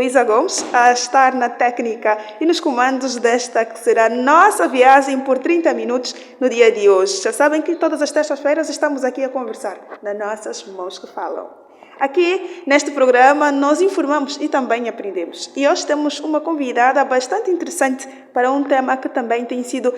Luísa Gomes, a estar na técnica e nos comandos desta que será nossa viagem por 30 minutos no dia de hoje. Já sabem que todas as terças-feiras estamos aqui a conversar nas nossas mãos que falam. Aqui, neste programa, nós informamos e também aprendemos. E hoje temos uma convidada bastante interessante para um tema que também tem sido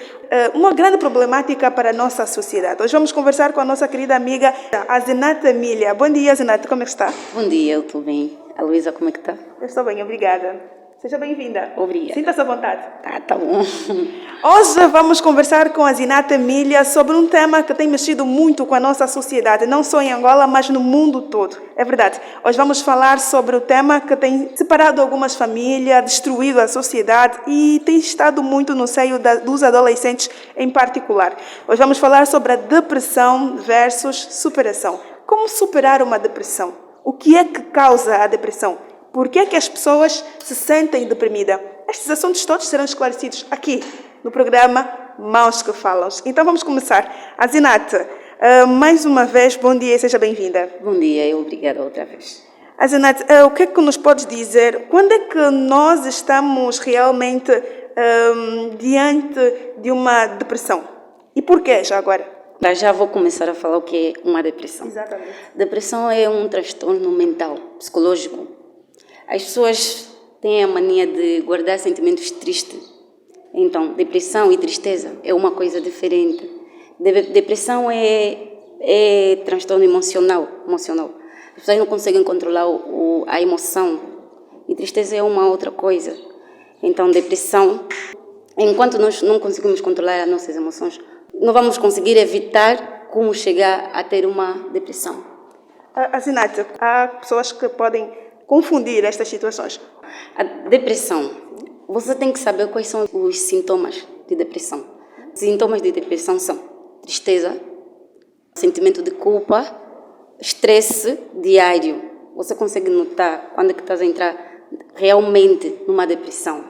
uma grande problemática para a nossa sociedade. Hoje vamos conversar com a nossa querida amiga, a Zenata Emília. Bom dia, Zenata, como é que está? Bom dia, eu estou bem. A Luísa, como é que está? Eu estou bem, obrigada. Seja bem-vinda. Obrigada. Sinta-se à vontade. Tá bom. Hoje vamos conversar com a Zenata Emília sobre um tema que tem mexido muito com a nossa sociedade, não só em Angola, mas no mundo todo. É verdade. Hoje vamos falar sobre o tema que tem separado algumas famílias, destruído a sociedade e tem estado muito no seio dos adolescentes em particular. Hoje vamos falar sobre a depressão versus superação. Como superar uma depressão? O que é que causa a depressão? Por que é que as pessoas se sentem deprimidas? Estes assuntos todos serão esclarecidos aqui, no programa Mãos que Falam. Então vamos começar. A Zenata, mais uma vez, bom dia e seja bem-vinda. Bom dia e obrigada outra vez. A Zenata, o que é que nos podes dizer? Quando é que nós estamos realmente diante de uma depressão? E porquê já agora? Já vou começar a falar o que é uma depressão. Exatamente. Depressão é um transtorno mental, psicológico. As pessoas têm a mania de guardar sentimentos tristes. Então, depressão e tristeza é uma coisa diferente. Depressão é transtorno emocional. As pessoas não conseguem controlar a emoção. E tristeza é uma outra coisa. Então, depressão, enquanto nós não conseguimos controlar as nossas emoções, não vamos conseguir evitar como chegar a ter uma depressão. Zenata, há pessoas que podem confundir estas situações. A depressão, você tem que saber quais são os sintomas de depressão. Os sintomas de depressão são tristeza, sentimento de culpa, estresse diário. Você consegue notar quando é que estás a entrar realmente numa depressão.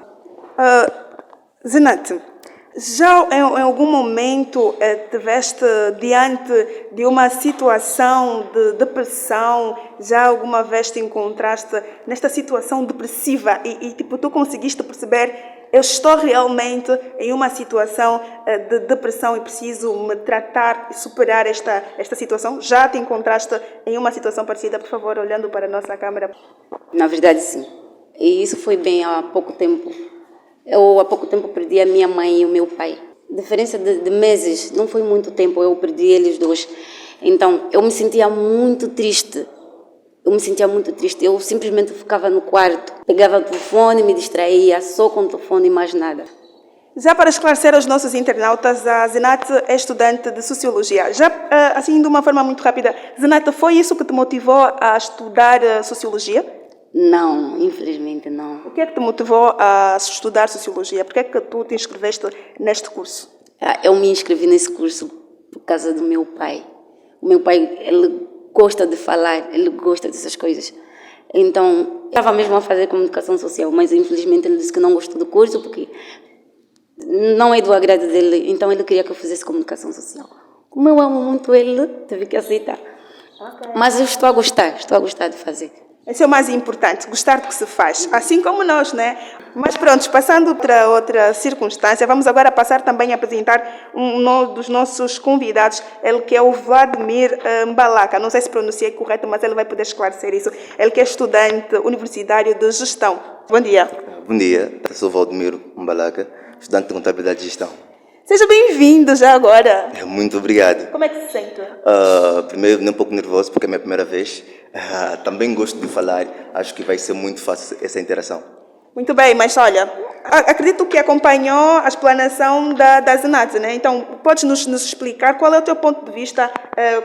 Zenata, já em algum momento estiveste diante de uma situação de depressão? Já alguma vez te encontraste nesta situação depressiva e tipo, tu conseguiste perceber, eu estou realmente em uma situação de depressão e preciso me tratar e superar esta situação? Já te encontraste em uma situação parecida? Por favor, olhando para a nossa câmera. Na verdade, sim. E isso foi bem há pouco tempo. Eu, há pouco tempo, perdi a minha mãe e o meu pai. Diferença de meses, não foi muito tempo, eu perdi eles dois. Então, eu me sentia muito triste. Eu simplesmente ficava no quarto, pegava o telefone, me distraía, só com o telefone e mais nada. Já para esclarecer aos nossos internautas, a Zenata é estudante de Sociologia. Já, assim, de uma forma muito rápida, Zenata, foi isso que te motivou a estudar Sociologia? Não, infelizmente não. O que é que te motivou a estudar Sociologia? Por que é que tu te inscreveste neste curso? Eu me inscrevi nesse curso por causa do meu pai. O meu pai, ele gosta de falar, ele gosta dessas coisas. Então, eu estava mesmo a fazer comunicação social, mas infelizmente ele disse que não gostou do curso porque não é do agrado dele. Então, ele queria que eu fizesse comunicação social. Como eu amo muito ele, tive que aceitar. Okay. Mas eu estou a gostar de fazer. Esse é o mais importante, gostar do que se faz, assim como nós, né? Mas pronto, passando para outra circunstância, vamos agora passar também a apresentar um dos nossos convidados, ele que é o Vladimir Mbalaka. Não sei se pronunciei correto, mas ele vai poder esclarecer isso. Ele que é estudante universitário de gestão. Bom dia. Bom dia, eu sou Vladimir Mbalaka, estudante de contabilidade e gestão. Seja bem-vindo já agora. Muito obrigado. Como é que se sente? Primeiro, um pouco nervoso porque é a minha primeira vez. Também gosto de falar, acho que vai ser muito fácil essa interação. Muito bem, mas olha, acredito que acompanhou a explanação da Zenata, né? Então, podes nos explicar qual é o teu ponto de vista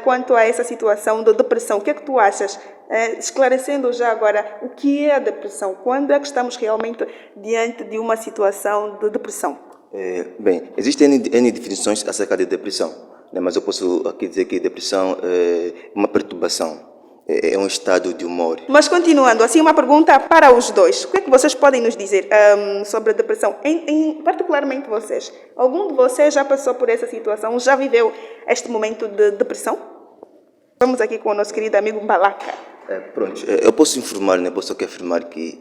quanto a essa situação de depressão? O que é que tu achas? Esclarecendo já agora, o que é a depressão? Quando é que estamos realmente diante de uma situação de depressão? Bem, existem N definições acerca de depressão, né? Mas eu posso aqui dizer que depressão é uma perturbação, é um estado de humor. Mas continuando, assim uma pergunta para os dois. O que é que vocês podem nos dizer sobre a depressão? Particularmente vocês. Algum de vocês já passou por essa situação? Já viveu este momento de depressão? Vamos aqui com o nosso querido amigo Mbalaka. Pronto, eu posso informar, né? Posso aqui afirmar que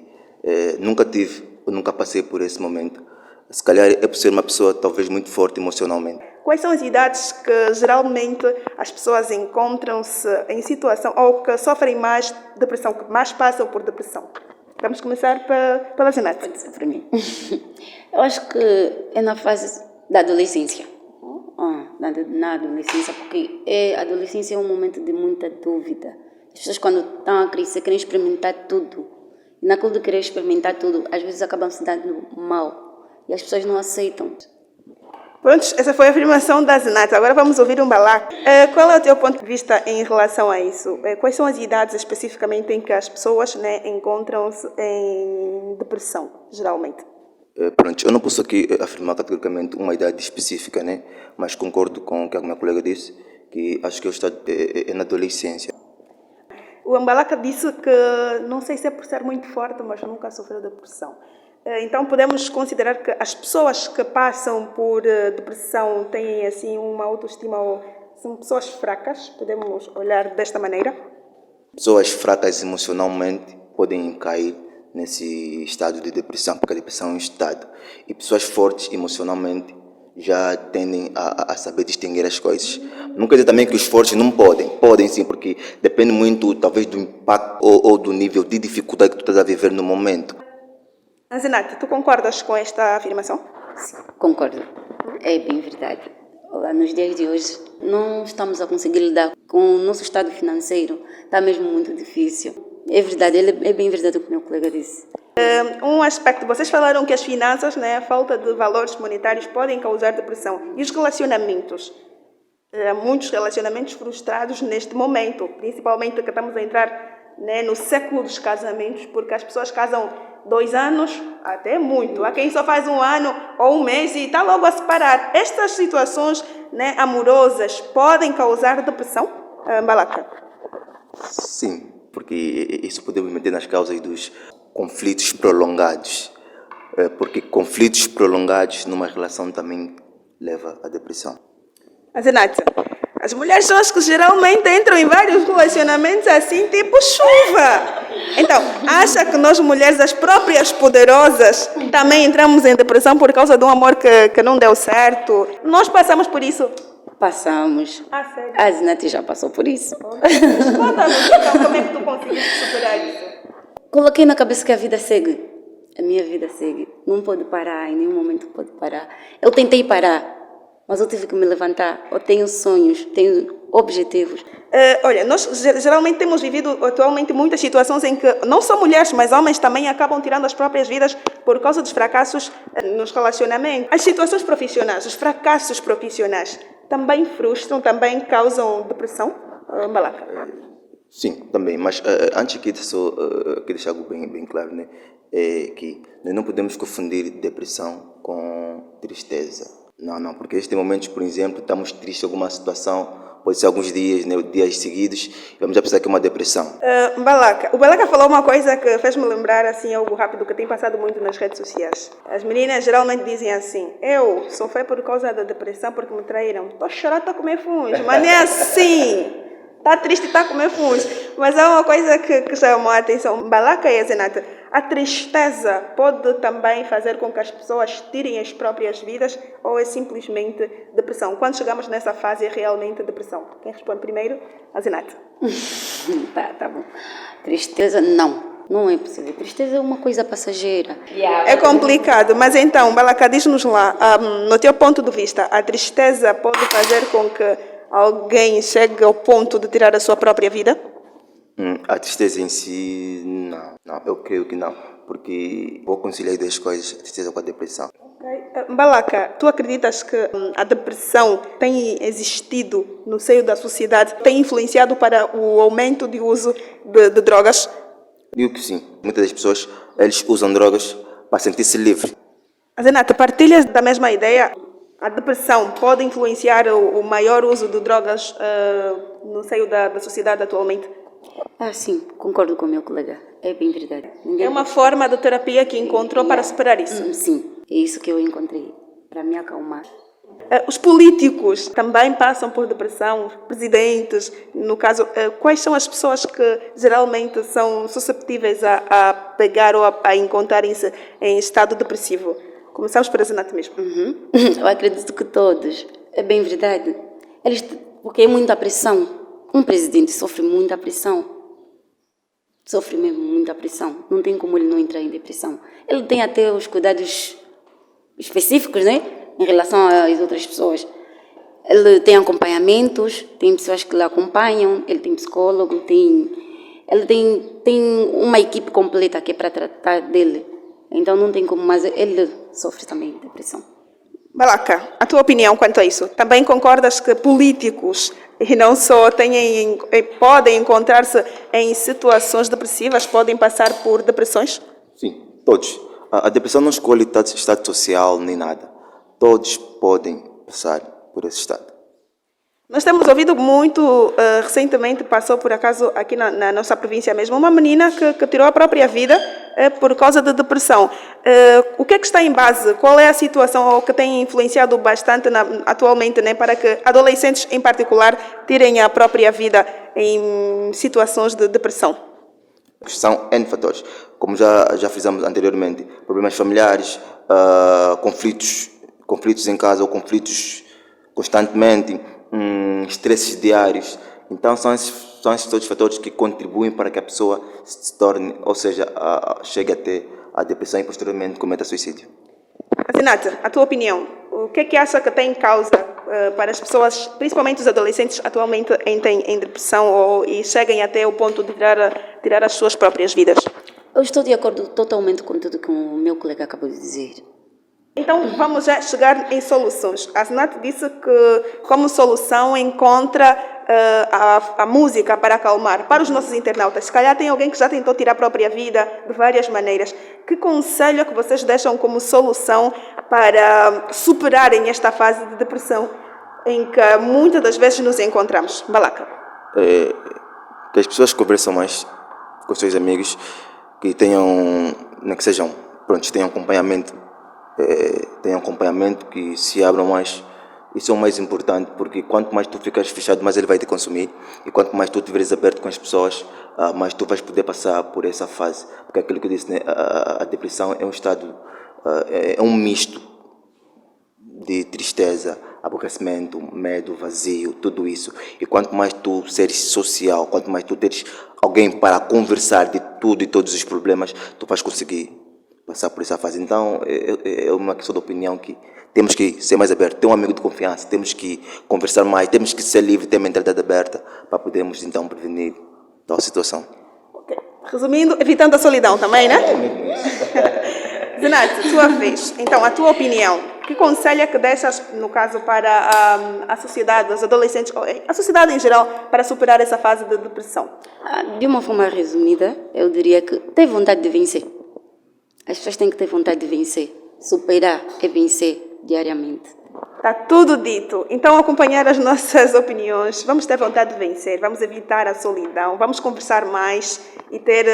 Nunca tive, ou nunca passei por esse momento. Se calhar é por ser uma pessoa talvez muito forte emocionalmente. Quais são as idades que geralmente as pessoas encontram-se em situação ou que sofrem mais depressão, que mais passam por depressão? Vamos começar pela Zenate. Pode ser para mim. Eu acho que é na fase da adolescência. Na adolescência, porque a adolescência é um momento de muita dúvida. As pessoas, quando estão a crescer, querem experimentar tudo. E naquilo de querer experimentar tudo, às vezes acabam se dando mal. E as pessoas não aceitam. Pronto, essa foi a afirmação da Zenate. Agora vamos ouvir um Balak. Qual é o teu ponto de vista em relação a isso? Quais são as idades especificamente em que as pessoas, né, encontram-se em depressão, geralmente? Pronto, eu não posso aqui afirmar categoricamente uma idade específica, né? Mas concordo com o que a minha colega disse, que acho que o estado é na adolescência. O Ambalaka disse que, não sei se é por ser muito forte, mas nunca sofreu depressão. Então podemos considerar que as pessoas que passam por depressão têm assim uma autoestima ou são pessoas fracas, podemos olhar desta maneira? Pessoas fracas emocionalmente podem cair nesse estado de depressão, porque a depressão é um estado. E pessoas fortes emocionalmente já tendem a saber distinguir as coisas. Não quer dizer também que os fortes não podem. Podem sim, porque depende muito talvez do impacto ou do nível de dificuldade que tu estás a viver no momento. Zenate, tu concordas com esta afirmação? Sim, concordo. É bem verdade. Olá, nos dias de hoje não estamos a conseguir lidar com o nosso estado financeiro. Está mesmo muito difícil. É verdade, é bem verdade o que o meu colega disse. Um aspecto, vocês falaram que as finanças, né, a falta de valores monetários podem causar depressão. E os relacionamentos? Muitos relacionamentos frustrados neste momento, principalmente que estamos a entrar, né, no século dos casamentos, porque as pessoas casam 2 anos, até muito. Há quem só faz 1 ano ou 1 mês e está logo a separar. Estas situações, né, amorosas podem causar depressão, Balaka? Sim, porque isso podemos meter nas causas dos conflitos prolongados. Porque conflitos prolongados numa relação também leva à depressão. Zenate, as mulheres são as que geralmente entram em vários relacionamentos assim, tipo chuva. Então, acha que nós mulheres, as próprias poderosas, também entramos em depressão por causa de um amor que não deu certo? Nós passamos por isso? Passamos. Sério? A Zenate já passou por isso. Conta-nos então como é que tu conseguiste superar isso? Coloquei na cabeça que a vida segue. A minha vida segue. Não pode parar, em nenhum momento pode parar. Eu tentei parar, mas eu tive que me levantar. Eu tenho sonhos, tenho objetivos. Olha, nós geralmente temos vivido atualmente muitas situações em que não só mulheres, mas homens também acabam tirando as próprias vidas por causa dos fracassos nos relacionamentos. As situações profissionais, os fracassos profissionais, também frustram, também causam depressão? Balaka? Sim, também, mas antes aqui só deixar algo bem claro, né? É que nós não podemos confundir depressão com tristeza. Não, porque existem momentos, por exemplo, estamos tristes em alguma situação, pode ser alguns dias, né, dias seguidos, e vamos já pensar que é uma depressão. Balaka, o Balaka falou uma coisa que fez-me lembrar assim algo rápido que tem passado muito nas redes sociais. As meninas geralmente dizem assim: eu sofri por causa da depressão porque me traíram. Estou chorando, estou a comer fungo, mas nem assim. Está triste, está a comer fungos. Mas há uma coisa que chamou a atenção. Balaka e Zenate, a tristeza pode também fazer com que as pessoas tirem as próprias vidas ou é simplesmente depressão? Quando chegamos nessa fase é realmente depressão? Quem responde primeiro? A Zenate. Tá bom. Tristeza, não. Não é possível. Tristeza é uma coisa passageira. É complicado, mas então, Balaka, diz-nos lá, no teu ponto de vista, a tristeza pode fazer com que alguém chegue ao ponto de tirar a sua própria vida? A tristeza em si, não, eu creio que não, porque vou conciliar as duas coisas, a tristeza com a depressão. Okay. Balaka, tu acreditas que a depressão tem existido no seio da sociedade, tem influenciado para o aumento de uso de drogas? Digo que sim, muitas das pessoas, eles usam drogas para sentir-se livre. Zenate, partilhas da mesma ideia? A depressão pode influenciar o maior uso de drogas no seio da sociedade atualmente? Sim, concordo com o meu colega. É bem verdade. É uma forma de terapia que encontrou para superar isso? Sim, é isso que eu encontrei, para me acalmar. Os políticos também passam por depressão, os presidentes, no caso, quais são as pessoas que geralmente são susceptíveis a pegar ou a encontrarem-se em estado depressivo? Começamos por Azinato mesmo. Eu acredito que todos. É bem verdade. Porque é muita pressão. Um presidente sofre muita pressão. Sofre mesmo muita pressão. Não tem como ele não entrar em depressão. Ele tem até os cuidados específicos, né? Em relação às outras pessoas. Ele tem acompanhamentos, tem pessoas que lhe acompanham, ele tem psicólogo, ele tem uma equipe completa que é para tratar dele. Então não tem como, mas ele sofre também de depressão. Balaka, a tua opinião quanto a isso? Também concordas que políticos e não só podem encontrar-se em situações depressivas, podem passar por depressões? Sim, todos. A depressão não escolhe estado social nem nada. Todos podem passar por esse estado. Nós temos ouvido muito, recentemente passou por acaso aqui na nossa província mesmo, uma menina que tirou a própria vida por causa de depressão. O que é que está em base? Qual é a situação ou que tem influenciado bastante atualmente, né, para que adolescentes em particular tirem a própria vida em situações de depressão? São N fatores. Como já fizemos anteriormente, problemas familiares, conflitos em casa ou conflitos constantemente, estresses diários. Então são esses todos os fatores que contribuem para que a pessoa se torne, ou seja, chegue até a depressão e posteriormente cometa suicídio. Azinato, a tua opinião, o que é que acha que tem causa para as pessoas, principalmente os adolescentes, atualmente entrem em depressão e cheguem até o ponto de tirar as suas próprias vidas? Eu estou de acordo totalmente com tudo que o meu colega acabou de dizer. Então, vamos já chegar em soluções. A Azinato disse que, como solução, encontra a música para acalmar. Para os nossos internautas, se calhar tem alguém que já tentou tirar a própria vida de várias maneiras. Que conselho é que vocês deixam como solução para superarem esta fase de depressão em que muitas das vezes nos encontramos? Balaka. Que as pessoas conversam mais com os seus amigos, que tenham acompanhamento, que se abram mais. Isso é o mais importante, porque quanto mais tu ficas fechado, mais ele vai te consumir, e quanto mais tu estiveres aberto com as pessoas, mais tu vais poder passar por essa fase. Porque aquilo que eu disse, né, a depressão é um estado, é um misto de tristeza, aborrecimento, medo, vazio, tudo isso. E quanto mais tu seres social, quanto mais tu teres alguém para conversar de tudo e todos os problemas, tu vais conseguir passar por essa fase. Então, é uma questão de opinião que temos que ser mais abertos, ter um amigo de confiança, temos que conversar mais, temos que ser livre, ter a mentalidade aberta para podermos então prevenir tal situação. Okay. Resumindo, evitando a solidão também, né? Zinato, tua vez. Então, a tua opinião, que conselho é que deixas, no caso, para a sociedade, os adolescentes, a sociedade em geral, para superar essa fase de depressão? De uma forma resumida, eu diria que ter vontade de vencer. As pessoas têm que ter vontade de vencer. Superar é vencer diariamente. Está tudo dito. Então, acompanhar as nossas opiniões. Vamos ter vontade de vencer, vamos evitar a solidão, vamos conversar mais e ter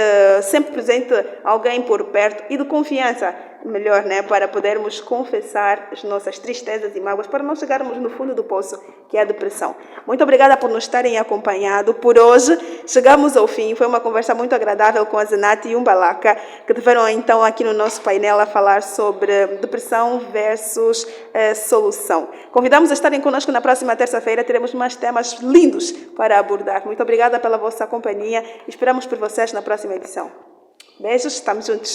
sempre presente alguém por perto e de confiança, melhor, né? Para podermos confessar as nossas tristezas e mágoas, para não chegarmos no fundo do poço, que é a depressão. Muito obrigada por nos terem acompanhado. Por hoje, chegamos ao fim. Foi uma conversa muito agradável com a Azinato e o Balaka, que tiveram então aqui no nosso painel a falar sobre depressão versus solução. Convidamos a estarem connosco na próxima terça-feira. Teremos mais temas lindos para abordar. Muito obrigada pela vossa companhia. Esperamos por vocês na próxima edição. Beijos, estamos juntos.